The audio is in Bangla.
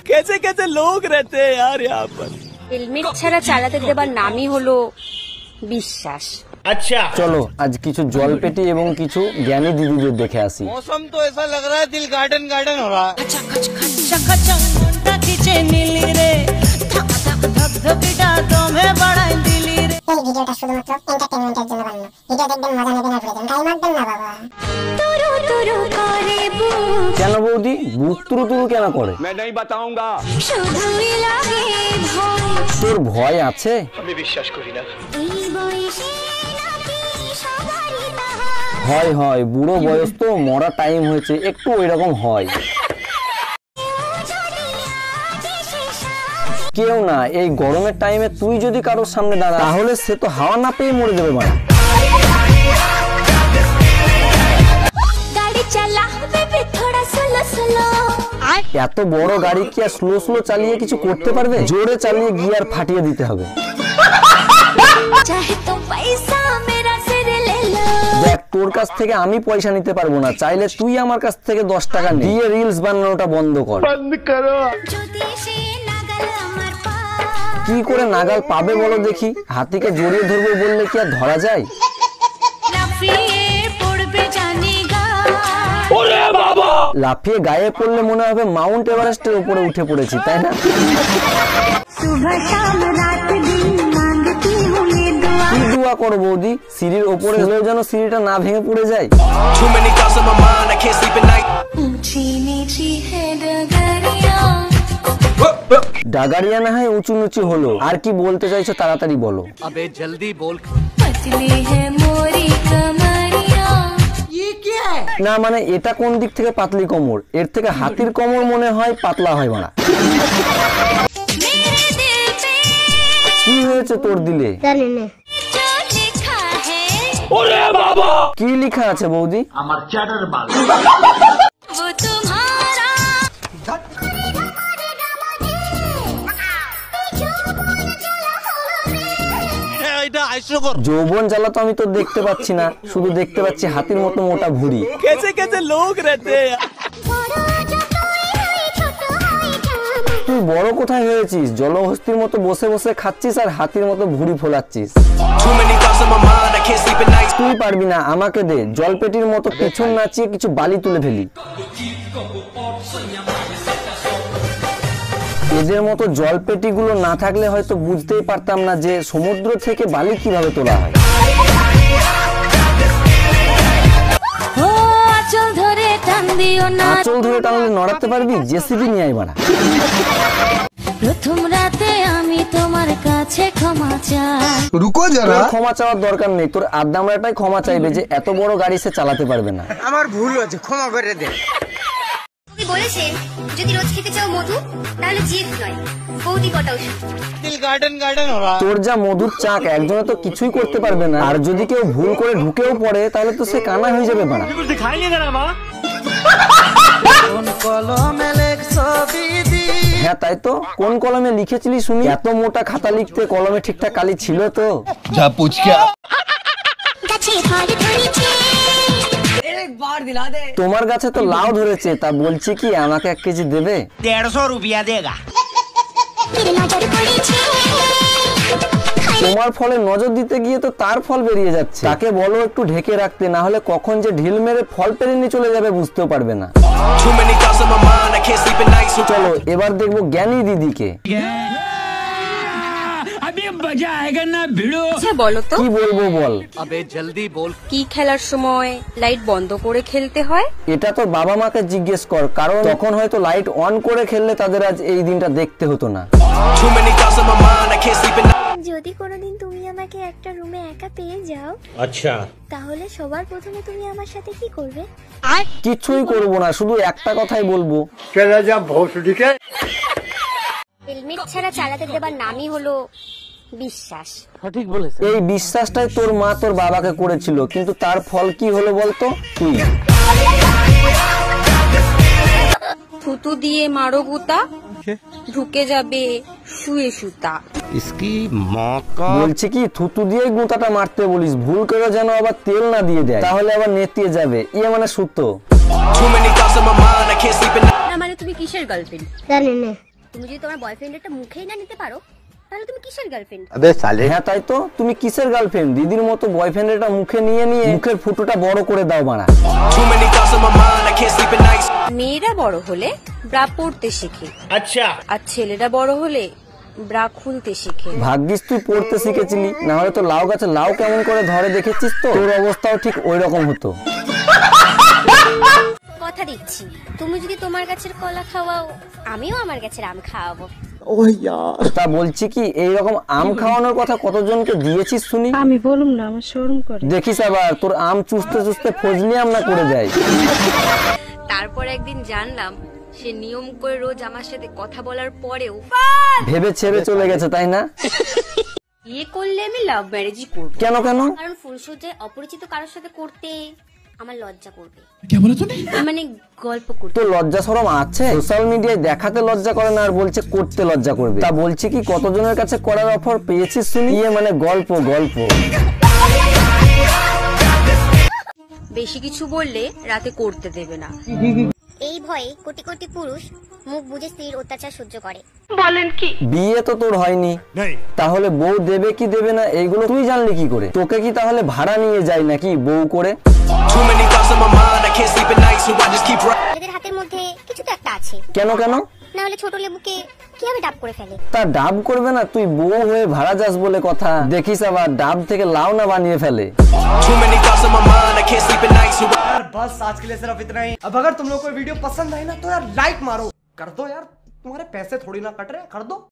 कैसे कैसे लोग रहते हैं यार यहाँ पर। হেলমেট ছাড়া চালাতে দেবার নামই হলো বিশ্বাস। अच्छा চলো আজ কিছু জলপেটি এবং কিছু জ্ঞানী দিদিদের দেখে আসি। मौसम तो ऐसा लग रहा है दिल गार्डन गार्डन हो रहा है। এই ভিডিওটা শুধুমাত্র এন্টারটেইনমেন্টের জন্য বানানো। ভিডিও দেখবেন, মজা নেবেন আর ভুলে যাবেন। গায়ে মারবেন না বাবা। কেন বৌদি বুক তুরু তুরু কেন করে? मैं नहीं बताऊंगा। তোর ভয় আছে? আমি বিশ্বাস করি না। হয় হয়, বুড়ো বয়স তো, মরা টাইম হয়েছে, একটু ওইরকম হয়। কেউ না, এই গরমের টাইমে তুই যদি কারোর সামনে দাঁড়া তাহলে সে তো হাওয়া না পেয়ে মরে যাবে মারা। এত বড় গাড়ি কি আর স্লো স্লো চালিয়ে কিছু করতে পারবে? জোরে চালিয়ে গিয়ার ফাটিয়ে দিতে হবে। দেখ, তোর কাছ থেকে আমি পয়সা নিতে পারবো না, চাইলে তুই আমার কাছ থেকে 10 টাকা দিয়ে রিলস বানানোটা বন্ধ কর। কি করে নাগাল পাবে বলো দেখি? হাতিকে জড়িয়ে ধরবো বললে কি আর ধরা যায়? লাফিয়ে গায়ে পড়লে মনে হবে মাউন্ট এভারেস্টের উপরে উঠে পড়েছি, তাই না? কি দোয়া করো বৌদি? সিঁড়ির ওপরে হলেও যেন সিঁড়িটা না ভেঙে পড়ে যায়। ডাগারিয়া না হয় উঁচু নিচু হলো, আর কি বলতে চাইছো তাড়াতাড়ি বলো। अबे जल्दी बोल। না মানে এটা কোন দিক থেকে পাতলি কোমর? এর থেকে হাতির কোমর মনে হয় পাতলা হয় মারা। কি হয়েছে তোর দিলে? কি লেখা আছে বৌদি? আমার চ্যাটার মাল। যৌবন জ্বালা তো আমি তো দেখতে পাচ্ছি না, শুধু দেখতে পাচ্ছি হাতির মতো মোটা ভুঁড়ি। कैसे कैसे लोग रहते हैं। তুই বড় কোথায় হয়েছিস? জলহস্তির মতো বসে বসে খাচ্ছিস আর হাতির মতো ভুঁড়ি ফোলাচ্ছিস। তুই পারবি না, আমাকে দে। জলপেটির মতো পেছন নাচিয়ে কিছু বালি তুলে ফেলি। এদের মতো জলপেটি গুলো না থাকলে হয়তো বুঝতেই পারতাম না যে সমুদ্র থেকে বালি কিভাবে তোলা হয়। আঁচল ধরে টানলে নড়াতে পারবি? জেসিবি নিয়ে আয় বাড়া। প্রথম রাতে আমি তোমার কাছে ক্ষমা চাই। রুকো যারা, ক্ষমা চাওয়ার দরকার নেই। তোর আদ্দামরাটাই ক্ষমা চাইবে যে এত বড় গাড়ি সে চালাতে পারবে না। আমার ভুল হয়েছে, ক্ষমা করে দে। তুমি বলেছেন যদি রোজ খেতে চাও মধু তাহলে জিদ নয় বৌদি পটাও। দিল গার্ডেন গার্ডেন हो रहा है। তোর যা মধুর চাক, একজনে তো কিছুই করতে পারবে না, আর যদি কেউ ভুল করে ঢুকেও পড়ে তাহলে তো সে কানা হয়ে যাবে বাড়া। হ্যাঁ তাই তো, কোন কলমে লিখেছিলি শুনি? এত মোটা খাতা লিখতে কলমে ঠিকঠাক কালি ছিল তো? जा पूछ क्या। তোমার গাছে তো লাউ ধরেছে, তা বলছি কি আমাকে 1 কেজি দেবে? 150 रुपया देगा। তোমার ফলে নজর দিতে গিয়ে তো তার ফল বেরিয়ে যাচ্ছে। তাকে বলো একটু ঢেকে রাখতে, না হলে কখন যে ঢিল মেরে ফল পেরে নিয়ে চলে যাবে বুঝতেও পারবে না। চলো এবার দেখবো জ্ঞানী দিদিকে। বলো তো কি বলবো বল। अबे जल्दी बोल। কি খেলার সময় লাইট বন্ধ করে খেলতে হয়? এটা তো বাবা মাকে জিজ্ঞেস কর, কারণ তখন হয়তো লাইট অন করে খেললে তাদের আজ এই দিনটা দেখতে হতো না। যদি কোনোদিন তুমি আমাকে একটা রুমে একা পেয়ে যাও अच्छा তাহলে সবার প্রথমে তুমি আমার সাথে কি করবে? কিছুই করবো না, শুধু একটা কথাই বলবো। चला जा भोसड़ी के। হেলমেট ছাড়া চালাতে দেবার নামই হলো বিশ্বাস। এই বিশ্বাসটাই তোর মা তোর বাবাকে করেছিল, কিন্তু তার ফল কি হলো বলতো? তুই থুতু দিয়ে মারো গুতা, ঢুকে যাবে শুয়ে সুতা। বলছি কি থুতু দিয়ে গুঁতাটা মারতে বলিস, ভুল করে যেন আবার তেল না দিয়ে দেয়, তাহলে আবার নেতিয়ে যাবে। ইয়ে মানে সুতো। না মানে তুমি কিসের গার্লফ্রেন্ড? জানি না। তুমি যদি তোমার বয়ফ্রেন্ডেরটা মুখেই না নিতে পারো তাহলে তুমি কিসের গার্লফ্রেন্ড? अबे साले হ্যাঁ তাই তো, তুমি কিসের গার্লফ্রেন্ড? দিদির মতো বয়ফ্রেন্ডটা মুখে নিয়ে মুখের ফুটোটা বড় করে দাও বাড়া। মেয়েরা বড় হলে ব্রা পড়তে শেখে, अच्छा আর ছেলেরা বড় হলে ব্রা খুলতে শেখে। ভাগ্যিস তুই পড়তে শিখেছিলি, না হলে তো লাউ গাছে লাউ কেমন করে ধরে দেখেছিস তো, তোর অবস্থাও ঠিক ওই রকম হতো। কথা দিচ্ছি, তুমি যদি তোমার গাছের কলা খাওয়াও আমিও আমার গাছের আম খাওয়াবো। তা বলছি কি, এইরকম আম খাওয়ানোর কথা কতজনকে দিয়েছিস শুনি? আমি বলুম না, আমার শরম করে। দেখিস আবার তোর আম চুষতে চুষতে ফজলি আম না করে যায়। তারপর একদিন জানলাম সে নিয়ম করে রোজ আমার সাথে কথা বলার পরেও ভেবে ছেড়ে চলে গেছে, তাই না? বিয়ে করলে আমি লাভ ম্যারেজই করব। কেন কেন? কারণ ফুলসজ্জায় অপরিচিত কারোর সাথে করতে আমার লজ্জা করবে। মানে গল্প করতে। তোর লজ্জা শরম আছে? সোশ্যাল মিডিয়ায় দেখাতে লজ্জা করে না আর বলছে করতে লজ্জা করবে। তা বলছি কি, কতজনের কাছে করার অফার পেয়েছিস শুনি? মানে গল্প গল্প। বেশি কিছু বললে রাতে করতে দেবে না। এই ভয়ে কোটি কোটি পুরুষ মুখ বুজে স্ত্রীর অত্যাচার সহ্য করে। বিয়ে তো তোর হয়নি, তাহলে বউ দেবে কি দেবে না এইগুলো তুই জানলি কি করে? তোকে কি তাহলে ভাড়া নিয়ে যায় নাকি বউ করে? এদের হাতের মধ্যে কিছু তো একটা আছে, কেন কেন? না হলে ছোট লেবুকে কিভাবে ডাব করে ফেলে। তা ডাব করবে না, তুই বউ হয়ে ভাড়া যাস বলে কথা। দেখিস আবার ডাব থেকে লাউ না বানিয়ে ফেলে। यार बस आज के लिए सिर्फ इतना ही। अब अगर तुम लोग को वीडियो पसंद आई ना तो यार लाइक मारो, कर दो यार, तुम्हारे पैसे थोड़ी ना कट रहे, कर दो।